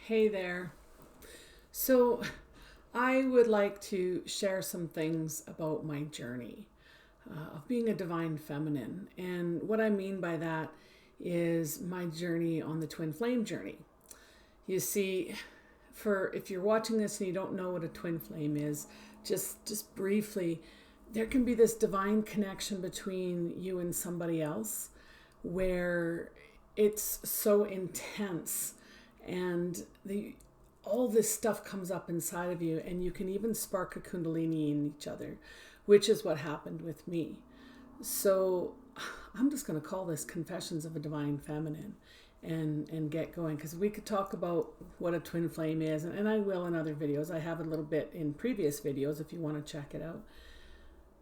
Hey there. So, I would like to share some things about my journey of being a divine feminine. And what I mean by that is my journey on the twin flame journey. You see, for if you're watching this and you don't know what a twin flame is, just briefly, there can be this divine connection between you and somebody else where it's so intense and all this stuff comes up inside of you, and you can even spark a kundalini in each other, which is what happened with me. So I'm just going to call this Confessions of a Divine Feminine and get going, because we could talk about what a twin flame is, and I will in other videos. I have a little bit in previous videos if you want to check it out.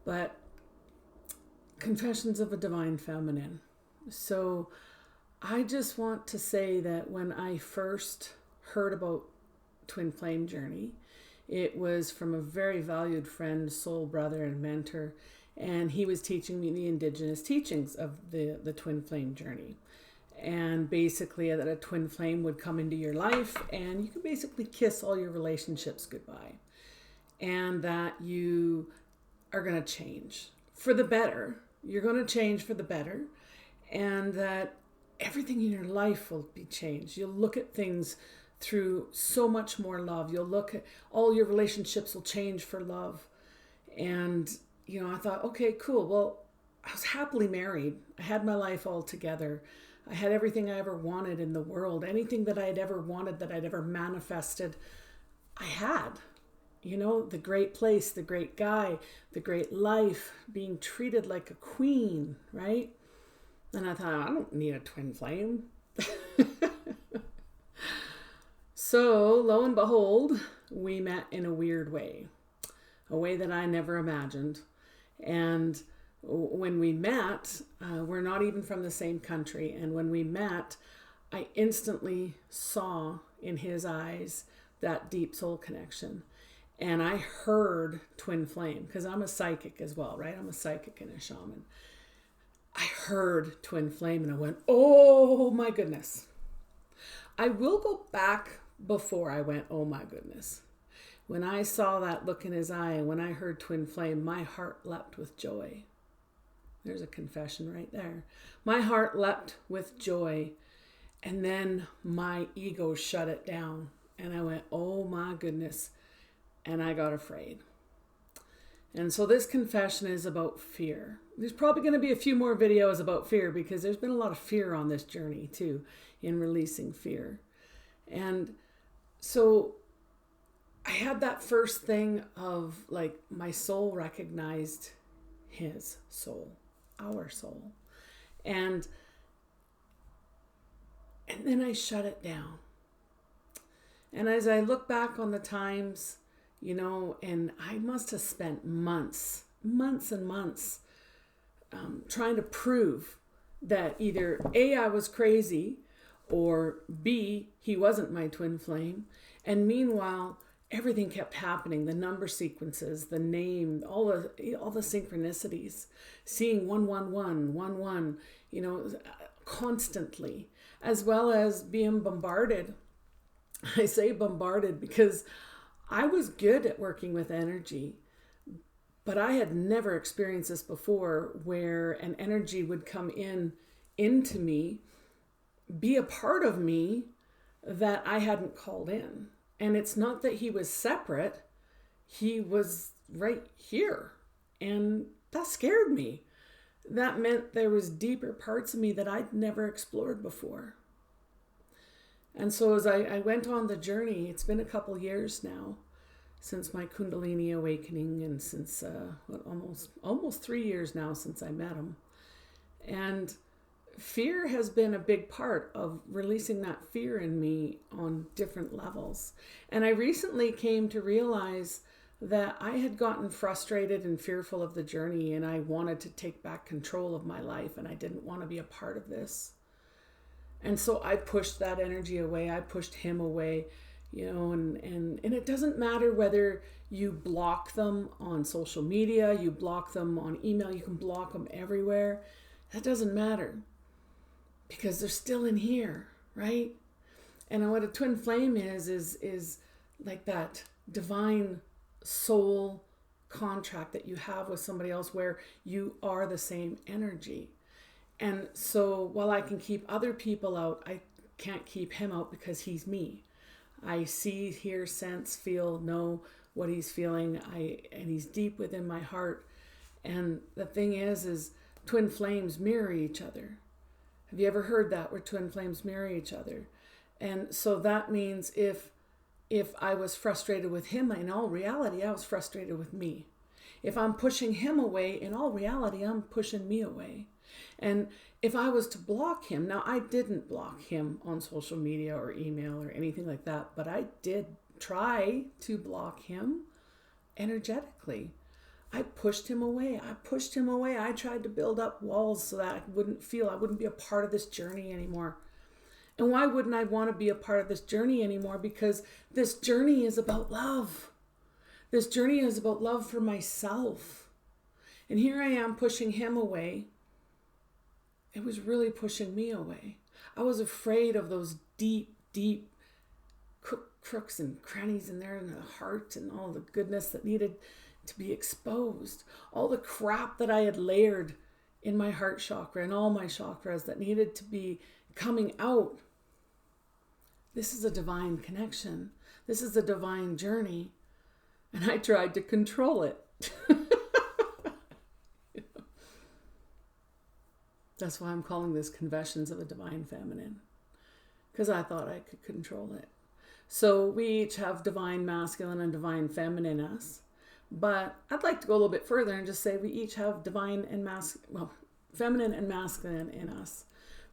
But Confessions of a Divine Feminine. So I just want to say that when I first heard about Twin Flame Journey, it was from a very valued friend, soul brother, and mentor, and he was teaching me the indigenous teachings of the Twin Flame Journey. And basically that a twin flame would come into your life and you could basically kiss all your relationships goodbye. And that you are going to change for the better. You're going to change for the better. And that everything in your life will be changed. You'll look at things through so much more love. You'll look at all your relationships will change for love. And, I thought, okay, cool. Well, I was happily married. I had my life all together. I had everything I ever wanted in the world. Anything that I had ever wanted, that I'd ever manifested, I had. The great place, the great guy, the great life, being treated like a queen, right? And I thought, I don't need a twin flame. So, lo and behold, we met in a weird way, a way that I never imagined. And when we met, we're not even from the same country. And when we met, I instantly saw in his eyes that deep soul connection. And I heard twin flame, because I'm a psychic as well, right? I'm a psychic and a shaman. I heard twin flame and I went, oh my goodness. I will go back before I went, oh my goodness. When I saw that look in his eye and when I heard twin flame, my heart leapt with joy. There's a confession right there. My heart leapt with joy, and then my ego shut it down. And I went, oh my goodness. And I got afraid. And so this confession is about fear. There's probably going to be a few more videos about fear, because there's been a lot of fear on this journey too, in releasing fear. And so I had that first thing of like my soul recognized his soul, our soul. And then I shut it down. And as I look back on the times, and I must have spent months and months trying to prove that either A, I was crazy, or B, he wasn't my twin flame. And meanwhile, everything kept happening. The number sequences, the name, all the synchronicities, seeing 111, constantly, as well as being bombarded. I say bombarded because I was good at working with energy, but I had never experienced this before, where an energy would come into me, be a part of me that I hadn't called in. And it's not that he was separate, he was right here. And that scared me. That meant there was deeper parts of me that I'd never explored before. And so as I went on the journey, it's been a couple years now since my Kundalini awakening, and since almost 3 years now since I met him. And fear has been a big part of releasing that fear in me on different levels. And I recently came to realize that I had gotten frustrated and fearful of the journey, and I wanted to take back control of my life, and I didn't want to be a part of this. And so I pushed that energy away. I pushed him away, and it doesn't matter whether you block them on social media, you block them on email, you can block them everywhere. That doesn't matter, because they're still in here, right? And what a twin flame is like that divine soul contract that you have with somebody else where you are the same energy. And so while I can keep other people out, I can't keep him out because he's me. I see, hear, sense, feel, know what he's feeling. And he's deep within my heart. And the thing is twin flames mirror each other. Have you ever heard that, where twin flames mirror each other? And so that means if I was frustrated with him, in all reality, I was frustrated with me. If I'm pushing him away, in all reality, I'm pushing me away. And if I was to block him, now I didn't block him on social media or email or anything like that, but I did try to block him energetically. I pushed him away. I tried to build up walls so that I wouldn't be a part of this journey anymore. And why wouldn't I want to be a part of this journey anymore? Because this journey is about love. This journey is about love for myself. And here I am pushing him away. It was really pushing me away. I was afraid of those deep, deep crooks and crannies in there in the heart, and all the goodness that needed to be exposed. All the crap that I had layered in my heart chakra and all my chakras that needed to be coming out. This is a divine connection. This is a divine journey. And I tried to control it. That's why I'm calling this Confessions of a Divine Feminine. Because I thought I could control it. So we each have divine masculine and divine feminine in us. But I'd like to go a little bit further and just say we each have divine and feminine and masculine in us.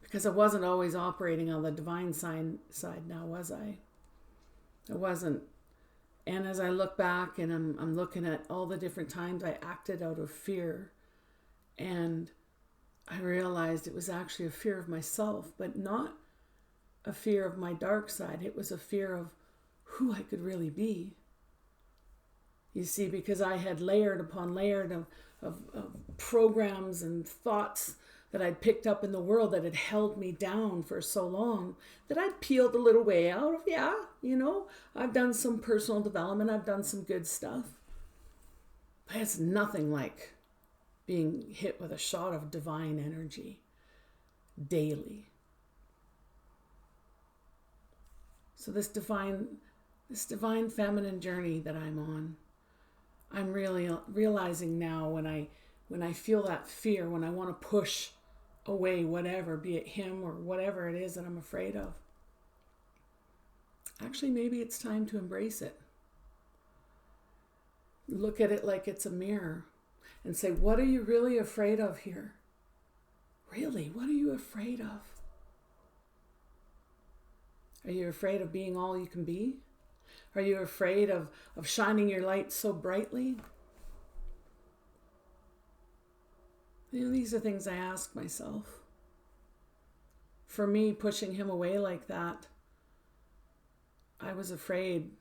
Because I wasn't always operating on the divine side now, was I? I wasn't. And as I look back and I'm looking at all the different times I acted out of fear, and I realized it was actually a fear of myself, but not a fear of my dark side. It was a fear of who I could really be. You see, because I had layered upon layered of programs and thoughts that I'd picked up in the world that had held me down for so long, that I'd peeled a little way out of, I've done some personal development, I've done some good stuff. But it's nothing like being hit with a shot of divine energy daily. So this divine feminine journey that I'm on, I'm really realizing now when I feel that fear, when I want to push away whatever, be it him or whatever it is that I'm afraid of, actually maybe it's time to embrace it. Look at it like it's a mirror and say, what are you really afraid of here? Really, what are you afraid of? Are you afraid of being all you can be? Are you afraid of shining your light so brightly? These are things I ask myself. For me, pushing him away like that, I was afraid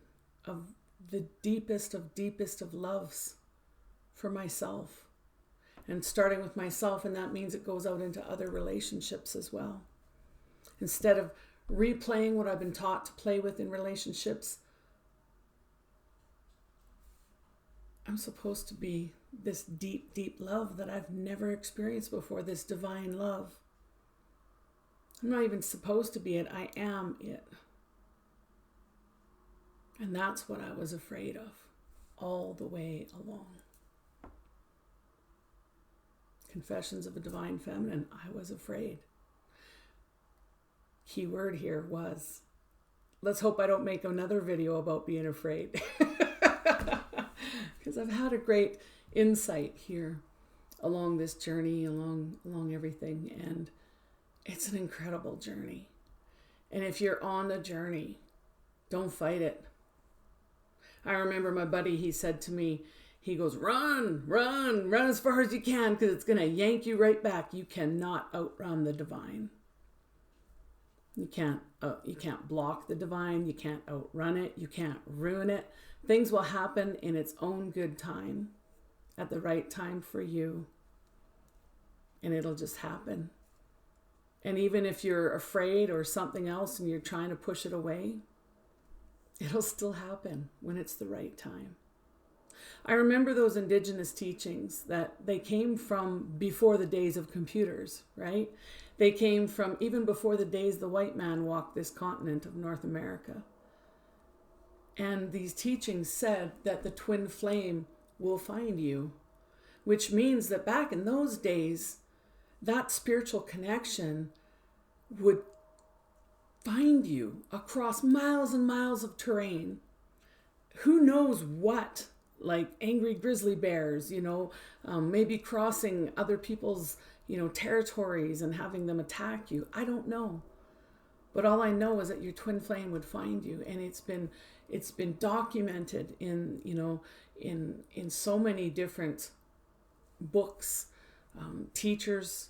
of the deepest of loves for myself. And starting with myself, and that means it goes out into other relationships as well. Instead of replaying what I've been taught to play with in relationships, I'm supposed to be this deep, deep love that I've never experienced before, this divine love. I'm not even supposed to be it, I am it. And that's what I was afraid of all the way along. Confessions of a Divine Feminine, I was afraid. Key word here was, let's hope I don't make another video about being afraid. Because I've had a great insight here along this journey, along everything, and it's an incredible journey. And if you're on the journey, don't fight it. I remember my buddy, he said to me, he goes, run as far as you can, because it's going to yank you right back. You cannot outrun the divine. You can't block the divine. You can't outrun it. You can't ruin it. Things will happen in its own good time, at the right time for you. And it'll just happen. And even if you're afraid or something else and you're trying to push it away, it'll still happen when it's the right time. I remember those indigenous teachings that they came from before the days of computers, right? They came from even before the days the white man walked this continent of North America. And these teachings said that the twin flame will find you, which means that back in those days, that spiritual connection would find you across miles and miles of terrain. Who knows what, like angry grizzly bears, maybe crossing other people's, territories and having them attack you. I don't know. But all I know is that your twin flame would find you. And it's been documented in so many different books, teachers,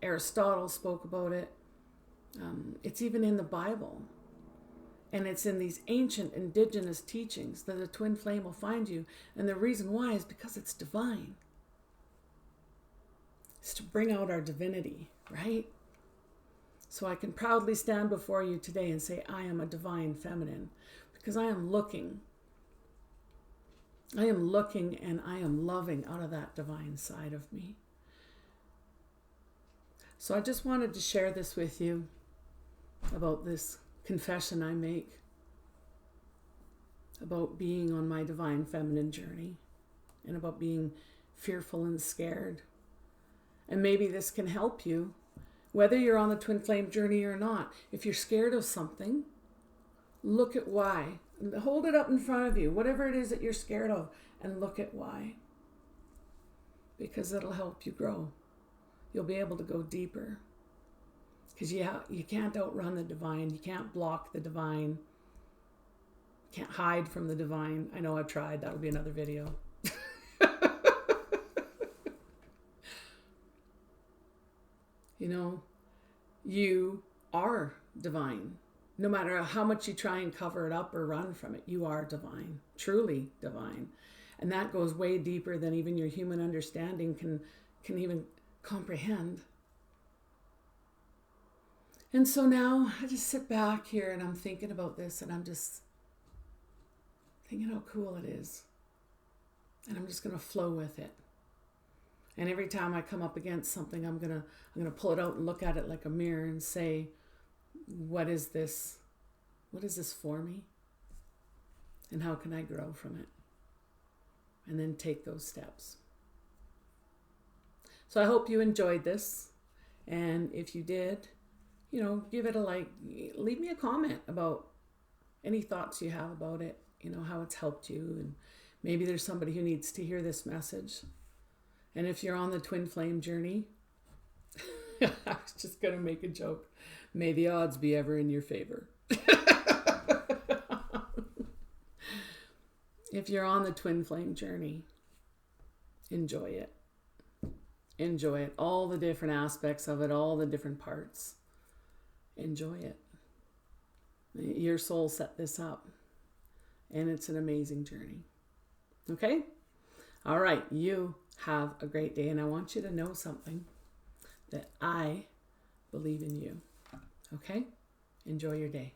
Aristotle spoke about it. It's even in the Bible. And it's in these ancient indigenous teachings that the twin flame will find you. And the reason why is because it's divine. It's to bring out our divinity, right? So I can proudly stand before you today and say, I am a divine feminine, because I am looking and I am loving out of that divine side of me. So I just wanted to share this with you about this confession I make about being on my divine feminine journey and about being fearful and scared. And maybe this can help you, whether you're on the twin flame journey or not. If you're scared of something, look at why. Hold it up in front of you, whatever it is that you're scared of, and look at why. Because it'll help you grow. You'll be able to go deeper. Because you can't outrun the divine. You can't block the divine. You can't hide from the divine. I know I've tried. That'll be another video. You are divine. No matter how much you try and cover it up or run from it, you are divine, truly divine. And that goes way deeper than even your human understanding can even comprehend. And so now I just sit back here and I'm thinking about this, and I'm just thinking how cool it is. And I'm just going to flow with it. And every time I come up against something, I'm gonna pull it out and look at it like a mirror and say, what is this? What is this for me? And how can I grow from it? And then take those steps. So I hope you enjoyed this. And if you did, give it a like. Leave me a comment about any thoughts you have about it, how it's helped you. And maybe there's somebody who needs to hear this message. And if you're on the twin flame journey, I was just going to make a joke. May the odds be ever in your favor. If you're on the twin flame journey, enjoy it. Enjoy it. All the different aspects of it, all the different parts. Enjoy it. Your soul set this up. And it's an amazing journey. Okay? All right. You have a great day. And I want you to know something, that I believe in you. Okay? Enjoy your day.